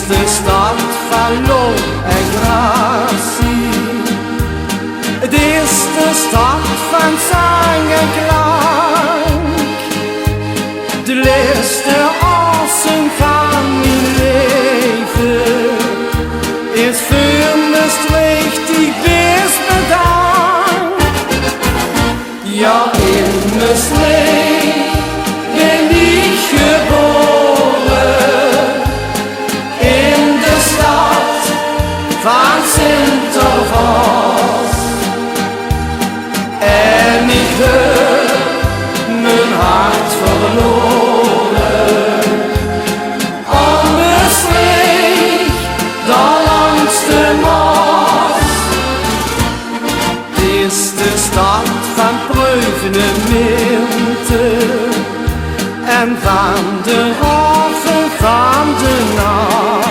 de stad van loon en gratie. Het is de stad van zang en klank. De liefste assen van mijn leven is voor Maastricht die best bedankt. Ja, in Maastricht ben ik geboren, in de stad van Sinterklaas. En ik heb mijn hart verloren aan Maastricht, daar langs de Maas. Het is de stad van preuvende milten en van de haven van de nacht.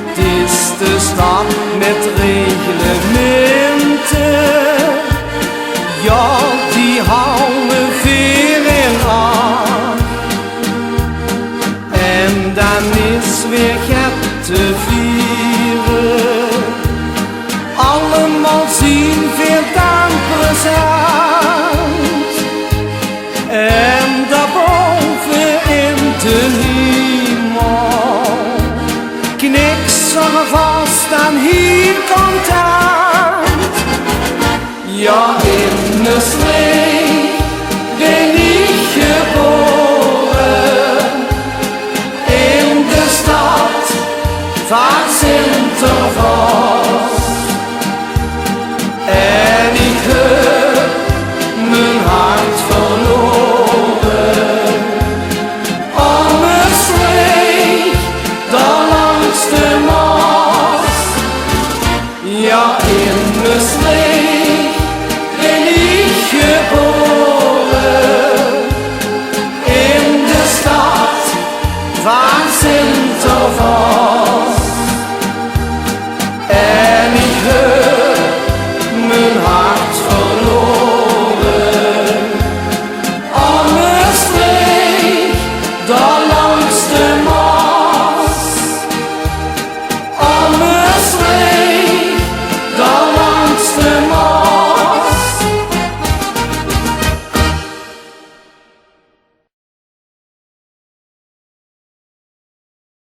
Het is de stad met reglementen, ja, die houden veel in acht. En dan is weer get te vieren, allemaal zien veel dan present. En daarboven in de hemel knikt ze vast aan heel content. Ja, in Maastricht ben ik geboren, in de stad van Sinterklaas. En ik heb mijn hart verloren aan Maastricht, daar langs de Maas. Ja, in Maastricht ben ik geboren, in de stad van Sinterklaas. En ik heb mijn hart verloren aan Maastricht, daar langs de